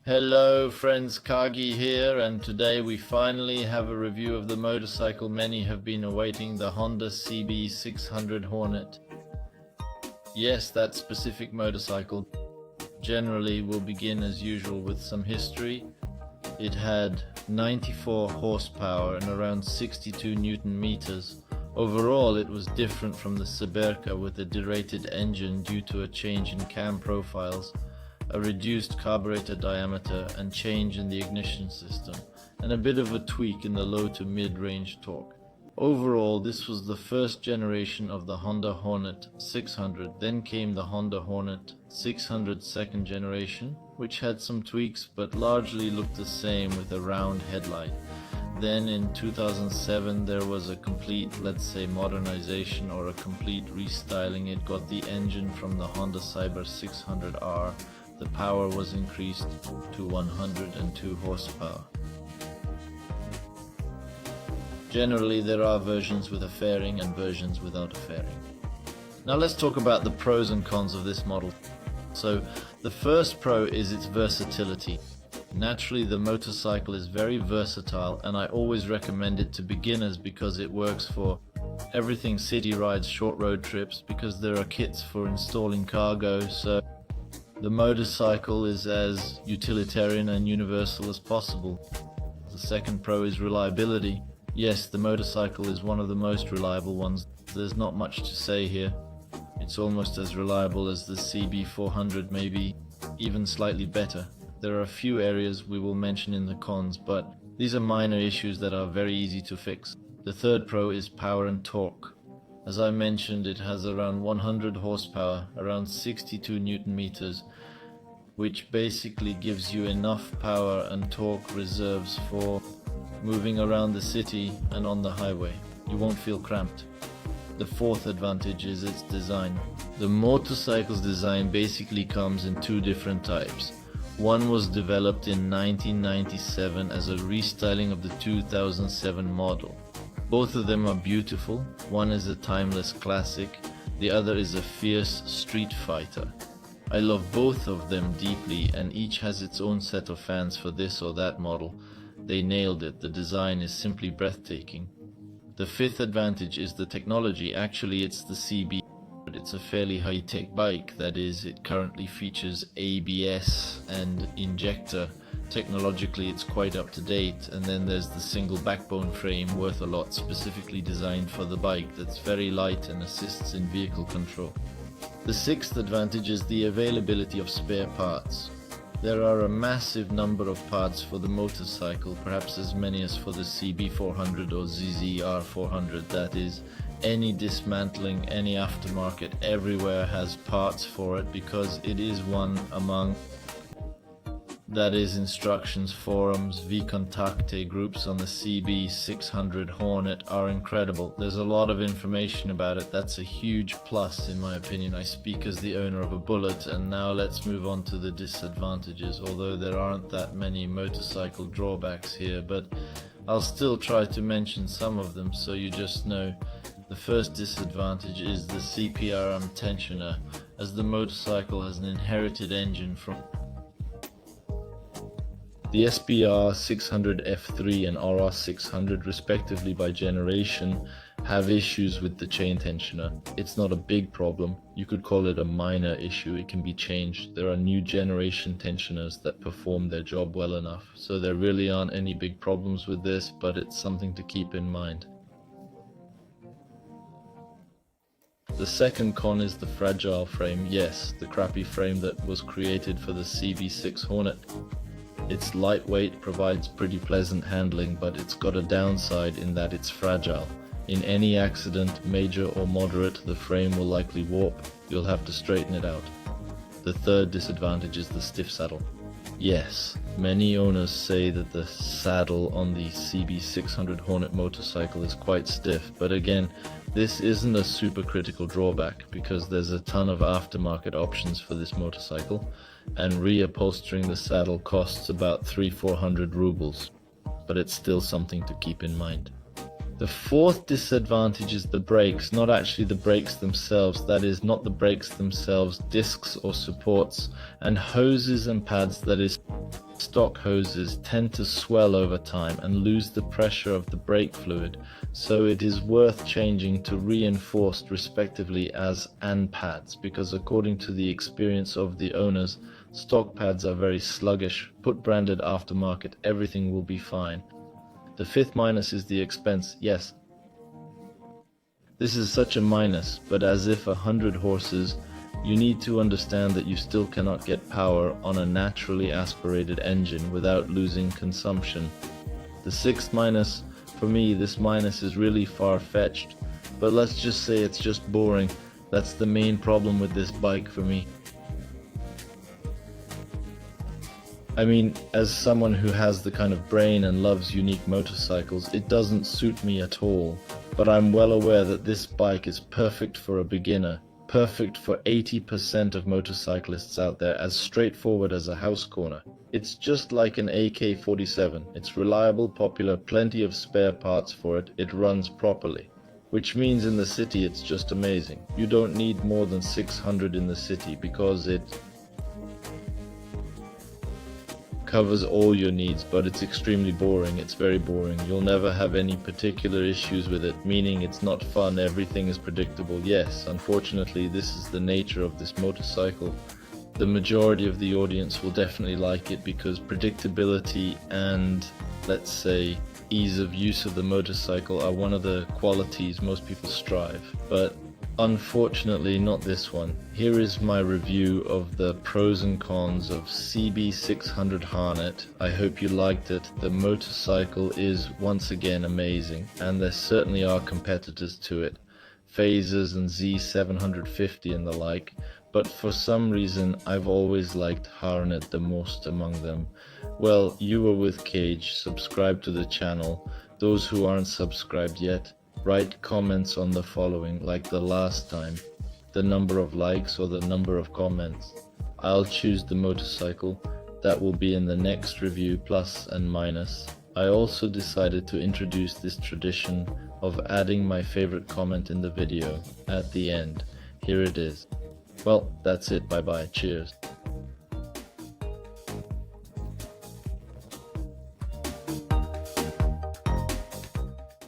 Hello friends, Kagi here, and today we finally have a review of the motorcycle many have been awaiting, the Honda CB600 Hornet. Yes, that specific motorcycle. Generally, we'll begin as usual with some history. It had 94 horsepower and around 62 Newton meters. Overall, it was different from the Cyberka with a derated engine due to a change in cam profiles, a reduced carburetor diameter and change in the ignition system, and a bit of a tweak in the low to mid-range torque. Overall, this was the first generation of the Honda Hornet 600. Then came the Honda Hornet 600 second generation, which had some tweaks but largely looked the same with a round headlight. Then in 2007 there was a complete, let's say, modernization or a complete restyling. It got the engine from the Honda Cyber 600R. The power was increased to 102 horsepower. Generally, there are versions with a fairing and versions without a fairing. Now let's talk about the pros and cons of this model. So the first pro is its versatility. Naturally, the motorcycle is very versatile, and I always recommend it to beginners because it works for everything: city rides, short road trips, because there are kits for installing cargo. So the motorcycle is as utilitarian and universal as possible. The second pro is reliability. Yes, the motorcycle is one of the most reliable ones. There's not much to say here. It's almost as reliable as the CB400, maybe even slightly better. There are a few areas we will mention in the cons, but these are minor issues that are very easy to fix. The third pro is power and torque. As I mentioned, it has around 100 horsepower, around 62 Newton meters, which basically gives you enough power and torque reserves for moving around the city and on the highway. You won't feel cramped. The fourth advantage is its design. The motorcycle's design basically comes in two different types. One was developed in 1997 as a restyling of the 2007 model. Both of them are beautiful. One is a timeless classic, the other is a fierce street fighter. I love both of them deeply, and each has its own set of fans for this or that model. They nailed it. The design is simply breathtaking. The fifth advantage is the technology. Actually, it's the CB, but it's a fairly high-tech bike. That is, it currently features ABS and injector. Technologically, it's quite up to date. And then there's the single backbone frame, worth a lot, specifically designed for the bike, that's very light and assists in vehicle control. The sixth advantage is the availability of spare parts. There are a massive number of parts for the motorcycle, perhaps as many as for the CB400 or ZZR400. That is, any dismantling, any aftermarket, everywhere has parts for it, because it is one among, that is, instructions, forums, vContacte groups on the CB600 Hornet are incredible. There's a lot of information about it. That's a huge plus in my opinion. I speak as the owner of a Bullet, and now let's move on to the disadvantages, although there aren't that many motorcycle drawbacks here, but I'll still try to mention some of them so you just know. The first disadvantage is the CPRM tensioner, as the motorcycle has an inherited engine from the SBR 600 F3 and RR 600 respectively by generation have issues with the chain tensioner. It's not a big problem. You could call it a minor issue. It can be changed. There are new generation tensioners that perform their job well enough. So there really aren't any big problems with this, but it's something to keep in mind. The second con is the fragile frame. Yes, the crappy frame that was created for the CB6 Hornet. It's lightweight, provides pretty pleasant handling, but it's got a downside in that it's fragile. In any accident, major or moderate, the frame will likely warp. You'll have to straighten it out. The third disadvantage is the stiff saddle. Yes, many owners say that the saddle on the CB600 Hornet motorcycle is quite stiff, but again, this isn't a super critical drawback because there's a ton of aftermarket options for this motorcycle, and reupholstering the saddle costs about 300-400 rubles, but it's still something to keep in mind. The fourth disadvantage is the brakes, not actually the brakes themselves, that is, not the brakes themselves, discs or supports, and hoses and pads, that is, stock hoses, tend to swell over time and lose the pressure of the brake fluid, so it is worth changing to reinforced respectively as and pads, because according to the experience of the owners, stock pads are very sluggish. Put branded aftermarket, everything will be fine. The fifth minus is the expense. Yes, this is such a minus, but as if 100 horses, you need to understand that you still cannot get power on a naturally aspirated engine without losing consumption. The sixth minus, for me, this minus is really far-fetched, but let's just say it's just boring. That's the main problem with this bike for me. I mean, as someone who has the kind of brain and loves unique motorcycles, it doesn't suit me at all. But I'm well aware that this bike is perfect for a beginner, perfect for 80% of motorcyclists out there, as straightforward as a house corner. It's just like an AK-47. It's reliable, popular, plenty of spare parts for it, it runs properly. Which means in the city it's just amazing. You don't need more than 600 in the city because it covers all your needs, but it's extremely boring. It's very boring. You'll never have any particular issues with it, meaning it's not fun, everything is predictable. Yes, unfortunately this is the nature of this motorcycle. The majority of the audience will definitely like it because predictability and, let's say, ease of use of the motorcycle are one of the qualities most people strive, but unfortunately not this one. Here is my review of the pros and cons of CB600 Hornet. I hope you liked it. The motorcycle is once again amazing, and there certainly are competitors to it, Phasers and Z750 and the like, but for some reason I've always liked Hornet the most among them. Well, you were with Cage. Subscribe to the channel. Those who aren't subscribed yet, write comments on the following, like the last time, the number of likes or the number of comments. I'll choose the motorcycle. That will be in the next review, plus and minus. I also decided to introduce this tradition of adding my favorite comment in the video at the end. Here it is. Well, that's it. Bye bye. Cheers.